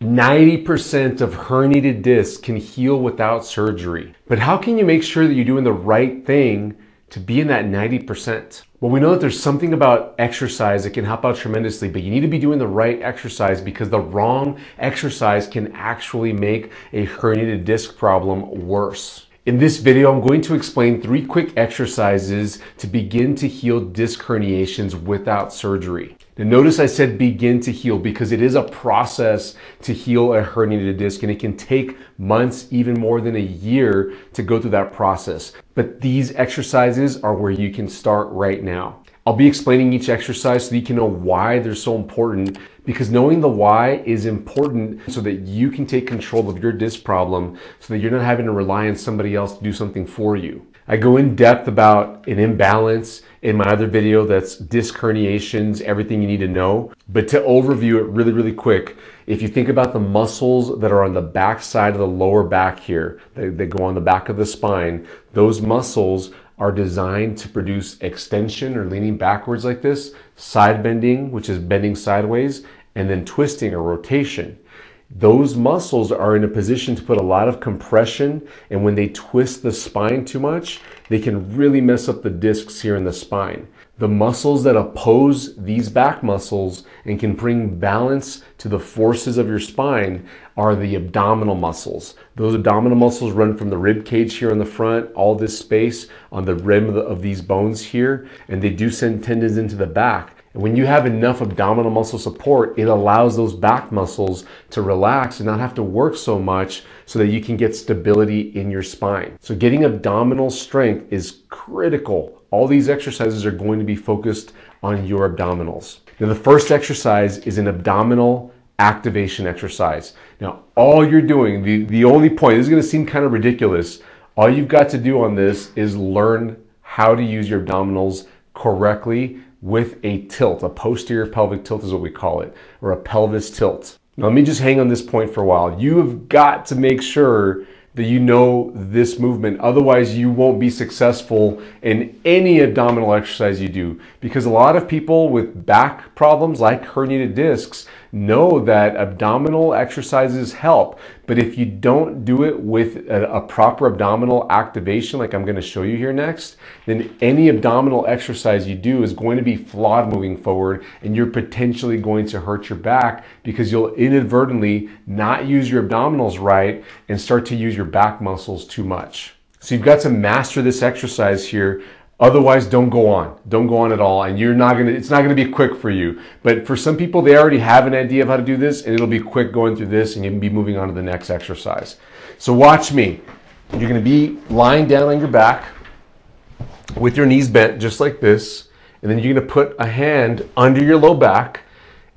90% of herniated discs can heal without surgery. But how can you make sure that you're doing the right thing to be in that 90%? Well, we know that there's something about exercise that can help out tremendously, but you need to be doing the right exercise because the wrong exercise can actually make a herniated disc problem worse. In this video, I'm going to explain 3 quick exercises to begin to heal disc herniations without surgery. Now notice I said begin to heal because it is a process to heal a herniated disc and it can take months, even more than a year to go through that process. But these exercises are where you can start right now. I'll be explaining each exercise so that you can know why they're so important, because knowing the why is important so that you can take control of your disc problem so that you're not having to rely on somebody else to do something for you. I go in depth about an imbalance in my other video that's disc herniations, everything you need to know. But to overview it really quick, if you think about the muscles that are on the back side of the lower back here, they go on the back of the spine, those muscles are designed to produce extension or leaning backwards like this, side bending, which is bending sideways, and then twisting or rotation. Those muscles are in a position to put a lot of compression, and when they twist the spine too much, they can really mess up the discs here in the spine. The muscles that oppose these back muscles and can bring balance to the forces of your spine are the abdominal muscles. Those abdominal muscles run from the rib cage here in the front, all this space on the rim of these bones here, and they do send tendons into the back. And when you have enough abdominal muscle support, it allows those back muscles to relax and not have to work so much so that you can get stability in your spine. So getting abdominal strength is critical. All these exercises are going to be focused on your abdominals. Now, the first exercise is an abdominal activation exercise. Now, all you're doing, the only point, this is going to seem kind of ridiculous, all you've got to do on this is learn how to use your abdominals correctly with a tilt. A posterior pelvic tilt is what we call it, or a pelvis tilt. Now, let me just hang on this point for a while. You have got to make sure that you know this movement. Otherwise, you won't be successful in any abdominal exercise you do. Because a lot of people with back problems like herniated discs know that abdominal exercises help. But if you don't do it with a proper abdominal activation, like I'm going to show you here next, then any abdominal exercise you do is going to be flawed moving forward, and you're potentially going to hurt your back because you'll inadvertently not use your abdominals right and start to use your back muscles too much. So you've got to master this exercise here. Otherwise, don't go on. Don't go on at all, and it's not gonna be quick for you. But for some people, they already have an idea of how to do this, and it'll be quick going through this, and you can be moving on to the next exercise. So watch me. You're gonna be lying down on your back with your knees bent, just like this, and then you're gonna put a hand under your low back,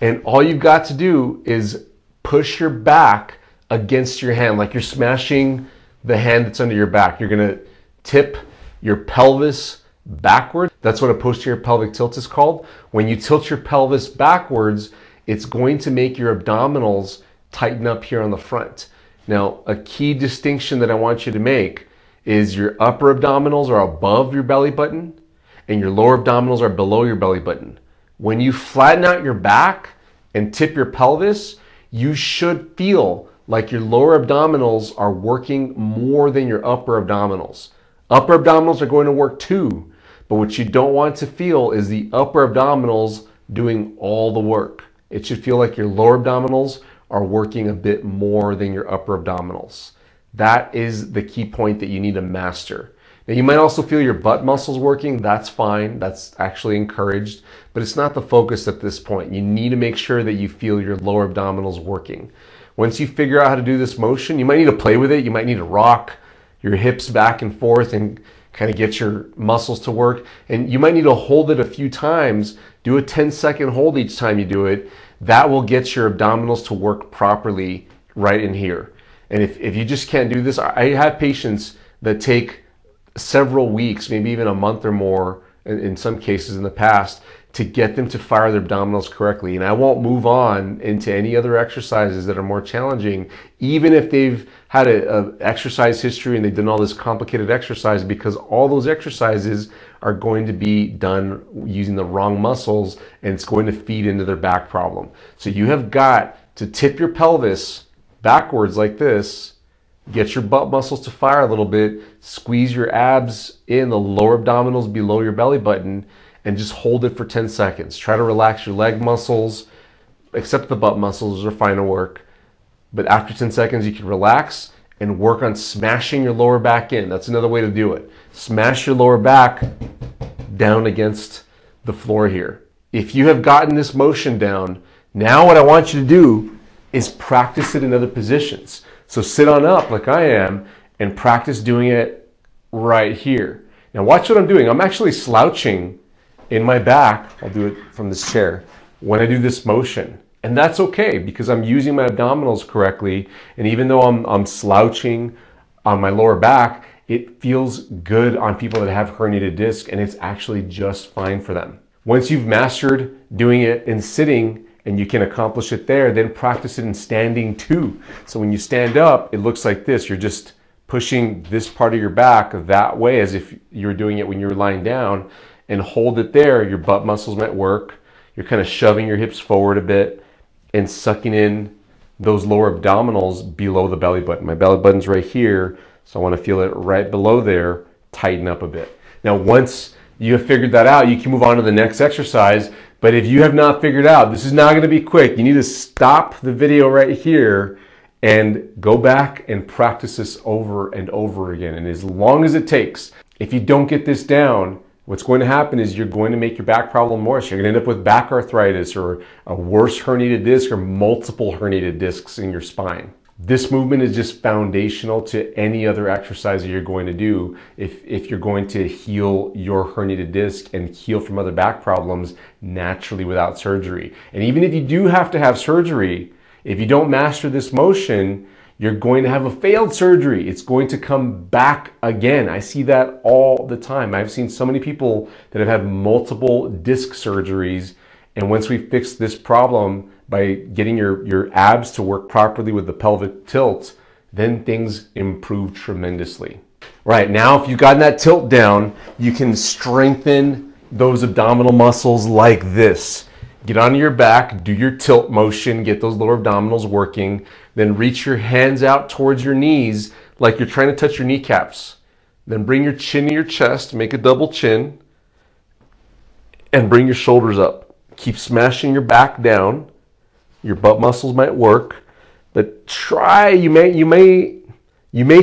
and all you've got to do is push your back against your hand, like you're smashing the hand that's under your back. You're gonna tip your pelvis backward. That's what a posterior pelvic tilt is called. When you tilt your pelvis backwards, it's going to make your abdominals tighten up here on the front. Now, a key distinction that I want you to make is your upper abdominals are above your belly button and your lower abdominals are below your belly button. When you flatten out your back and tip your pelvis, you should feel like your lower abdominals are working more than your upper abdominals. Upper abdominals are going to work too, but what you don't want to feel is the upper abdominals doing all the work. It should feel like your lower abdominals are working a bit more than your upper abdominals. That is the key point that you need to master. Now, you might also feel your butt muscles working. That's fine. That's actually encouraged, but it's not the focus at this point. You need to make sure that you feel your lower abdominals working. Once you figure out how to do this motion, you might need to play with it. You might need to rock your hips back and forth and kind of get your muscles to work. And you might need to hold it a few times. Do a 10-second hold each time you do it. That will get your abdominals to work properly right in here. And if you just can't do this, I have patients that take several weeks, maybe even a month or more, in some cases in the past, to get them to fire their abdominals correctly. And I won't move on into any other exercises that are more challenging, even if they've had an exercise history and they've done all this complicated exercise, because all those exercises are going to be done using the wrong muscles, and it's going to feed into their back problem. So you have got to tip your pelvis backwards like this, get your butt muscles to fire a little bit, squeeze your abs in, the lower abdominals below your belly button, and just hold it for 10 seconds. Try to relax your leg muscles, except the butt muscles, those are fine to work. But after 10 seconds, you can relax and work on smashing your lower back in. That's another way to do it. Smash your lower back down against the floor here. If you have gotten this motion down, now what I want you to do is practice it in other positions. So sit on up like I am and practice doing it right here. Now watch what I'm doing. I'm actually slouching in my back. I'll do it from this chair when I do this motion. And that's okay because I'm using my abdominals correctly. And even though I'm slouching on my lower back, it feels good on people that have herniated disc, and it's actually just fine for them. Once you've mastered doing it in sitting and you can accomplish it there, then practice it in standing too. So when you stand up, it looks like this. You're just pushing this part of your back that way as if you're doing it when you're lying down, and hold it there. Your butt muscles might work. You're kind of shoving your hips forward a bit and sucking in those lower abdominals below the belly button. My belly button's right here, so I want to feel it right below there, tighten up a bit. Now, once you have figured that out, you can move on to the next exercise. But if you have not figured out, this is not going to be quick. You need to stop the video right here and go back and practice this over and over again. And as long as it takes, if you don't get this down, what's going to happen is you're going to make your back problem worse. You're going to end up with back arthritis or a worse herniated disc or multiple herniated discs in your spine. This movement is just foundational to any other exercise that you're going to do if you're going to heal your herniated disc and heal from other back problems naturally without surgery. And even if you do have to have surgery, if you don't master this motion, you're going to have a failed surgery. It's going to come back again. I see that all the time. I've seen so many people that have had multiple disc surgeries, and once we fix this problem by getting your abs to work properly with the pelvic tilt, then things improve tremendously. Right, now if you've gotten that tilt down, you can strengthen those abdominal muscles like this. Get on your back, do your tilt motion, get those lower abdominals working, then reach your hands out towards your knees like you're trying to touch your kneecaps. Then bring your chin to your chest, make a double chin, and bring your shoulders up. Keep smashing your back down. Your butt muscles might work, but try, you may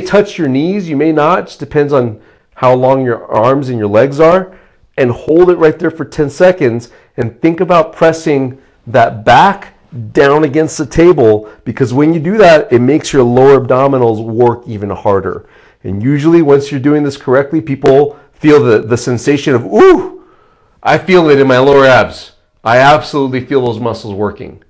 touch your knees, you may not, it just depends on how long your arms and your legs are, and hold it right there for 10 seconds and think about pressing that back down against the table, because when you do that, it makes your lower abdominals work even harder. And usually once you're doing this correctly, people feel the sensation of, ooh, I feel it in my lower abs. I absolutely feel those muscles working.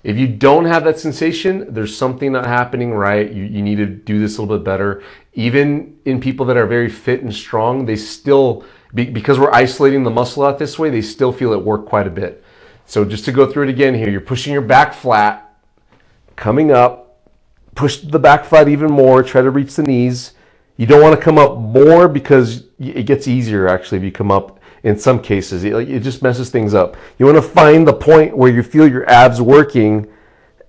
If you don't have that sensation, there's something not happening right. You need to do this a little bit better. Even in people that are very fit and strong, they still, because we're isolating the muscle out this way, they still feel it work quite a bit. So just to go through it again here, you're pushing your back flat, coming up, push the back flat even more, try to reach the knees. You don't want to come up more because it gets easier actually if you come up. In some cases, it just messes things up. You want to find the point where you feel your abs working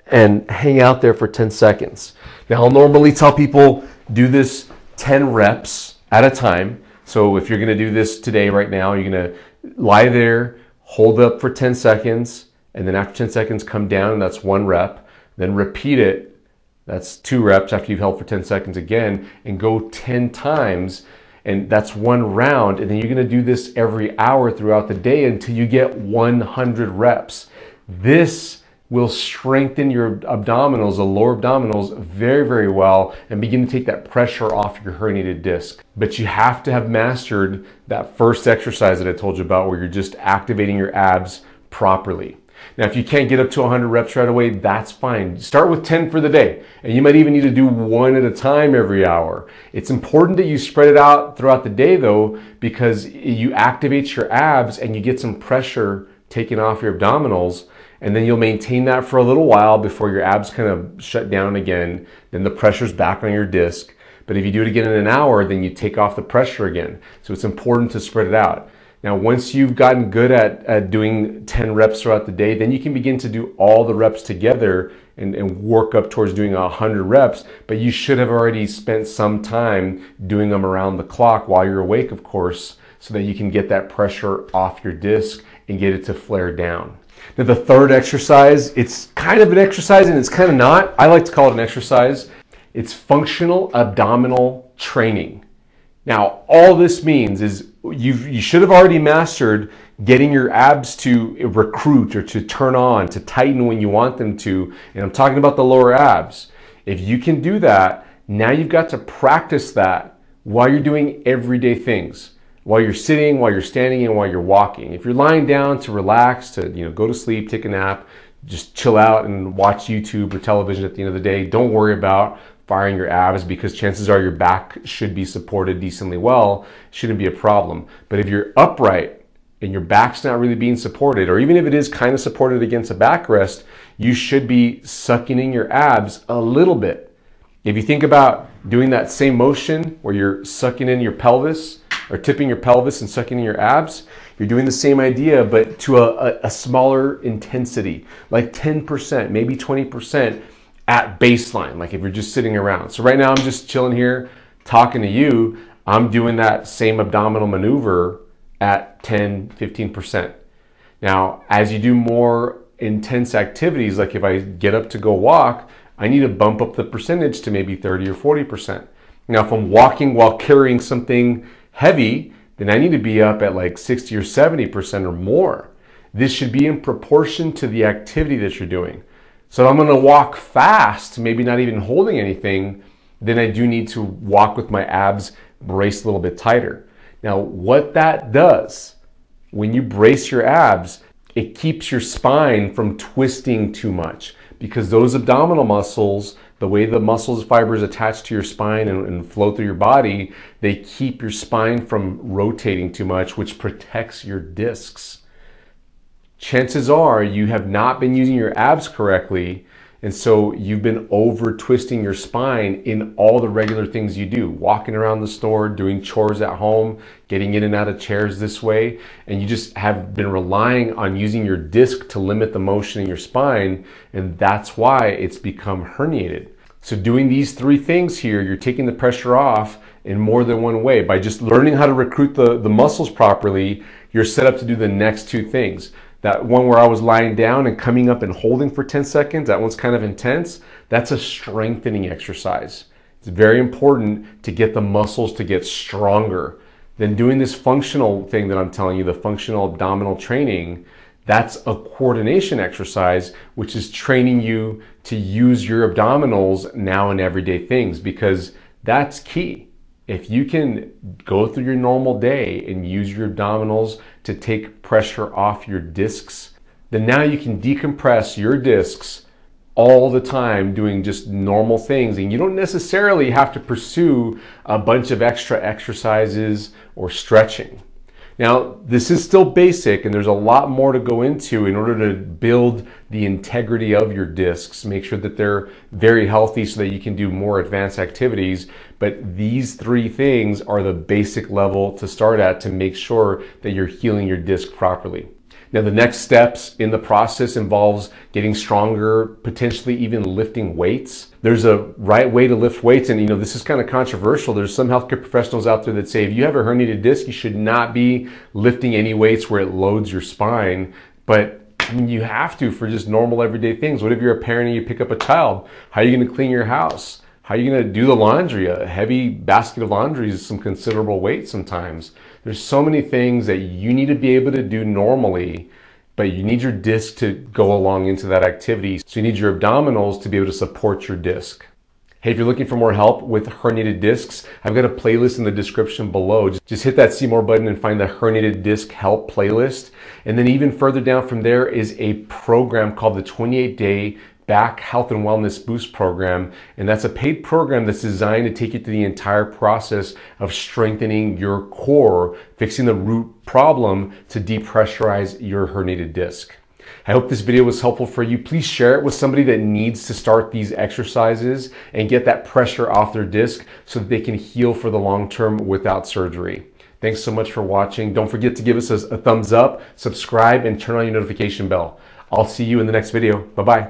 and hang out there for 10 seconds. Now, I'll normally tell people do this 10 reps at a time. So if you're going to do this today, right now, you're going to lie there, hold up for 10 seconds, and then after 10 seconds, come down, and that's 1 rep. Then repeat it. That's 2 reps after you've held for 10 seconds again, and go 10 times. And that's 1 round, and then you're gonna do this every hour throughout the day until you get 100 reps. This will strengthen your abdominals, the lower abdominals, very, very well, and begin to take that pressure off your herniated disc. But you have to have mastered that first exercise that I told you about, where you're just activating your abs properly. Now, if you can't get up to 100 reps right away, that's fine. Start with 10 for the day, and you might even need to do 1 at a time every hour. It's important that you spread it out throughout the day, though, because you activate your abs and you get some pressure taken off your abdominals, and then you'll maintain that for a little while before your abs kind of shut down again. Then the pressure's back on your disc. But if you do it again in an hour, then you take off the pressure again. So it's important to spread it out. Now, once you've gotten good at doing 10 reps throughout the day, then you can begin to do all the reps together and work up towards doing 100 reps, but you should have already spent some time doing them around the clock while you're awake, of course, so that you can get that pressure off your disc and get it to flare down. Now, the third exercise, it's kind of an exercise and it's kind of not. I like to call it an exercise. It's functional abdominal training. Now, all this means is you should have already mastered getting your abs to recruit or to turn on, to tighten when you want them to. And I'm talking about the lower abs. If you can do that, now you've got to practice that while you're doing everyday things. While you're sitting, while you're standing, and while you're walking. If you're lying down to relax, to go to sleep, take a nap, just chill out and watch YouTube or television at the end of the day, don't worry about firing your abs, because chances are your back should be supported decently well. Shouldn't be a problem. But if you're upright and your back's not really being supported, or even if it is kind of supported against a backrest, you should be sucking in your abs a little bit. If you think about doing that same motion where you're sucking in your pelvis, or tipping your pelvis and sucking in your abs, you're doing the same idea, but to a smaller intensity, like 10%, maybe 20% at baseline, like if you're just sitting around. So right now I'm just chilling here, talking to you. I'm doing that same abdominal maneuver at 10, 15%. Now, as you do more intense activities, like if I get up to go walk, I need to bump up the percentage to maybe 30 or 40%. Now, if I'm walking while carrying something heavy, then I need to be up at like 60 or 70% or more. This should be in proportion to the activity that you're doing. So if I'm going to walk fast, maybe not even holding anything, then I do need to walk with my abs braced a little bit tighter. Now, what that does, when you brace your abs, it keeps your spine from twisting too much, because those abdominal muscles, the way the muscles fibers attach to your spine and flow through your body, they keep your spine from rotating too much, which protects your discs. Chances are you have not been using your abs correctly, and so you've been over twisting your spine in all the regular things you do, walking around the store, doing chores at home, getting in and out of chairs this way, and you just have been relying on using your disc to limit the motion in your spine, and that's why it's become herniated. So doing these three things here, you're taking the pressure off in more than one way. By just learning how to recruit the muscles properly, you're set up to do the next two things. That one where I was lying down and coming up and holding for 10 seconds, that one's kind of intense. That's a strengthening exercise. It's very important to get the muscles to get stronger. Then doing this functional thing that I'm telling you, the functional abdominal training, that's a coordination exercise, which is training you to use your abdominals now in everyday things, because that's key. If you can go through your normal day and use your abdominals to take pressure off your discs, then now you can decompress your discs all the time doing just normal things, and you don't necessarily have to pursue a bunch of extra exercises or stretching. Now, this is still basic, and there's a lot more to go into in order to build the integrity of your discs, make sure that they're very healthy so that you can do more advanced activities. But these three things are the basic level to start at to make sure that you're healing your disc properly. Now, the next steps in the process involves getting stronger, potentially even lifting weights. There's a right way to lift weights, and this is kind of controversial. There's some healthcare professionals out there that say if you have a herniated disc, you should not be lifting any weights where it loads your spine. But you have to for just normal everyday things. What if you're a parent and you pick up a child? How are you going to clean your house? How are you going to do the laundry? A heavy basket of laundry is some considerable weight sometimes. There's so many things that you need to be able to do normally, but you need your disc to go along into that activity. So you need your abdominals to be able to support your disc. Hey, if you're looking for more help with herniated discs, I've got a playlist in the description below. Just hit that see more button and find the herniated disc help playlist. And then even further down from there is a program called the 28-day Back Health and Wellness Boost program, and that's a paid program that's designed to take you through the entire process of strengthening your core, fixing the root problem to depressurize your herniated disc. I hope this video was helpful for you. Please share it with somebody that needs to start these exercises and get that pressure off their disc so that they can heal for the long term without surgery. Thanks so much for watching. Don't forget to give us a thumbs up, subscribe, and turn on your notification bell. I'll see you in the next video. Bye-bye.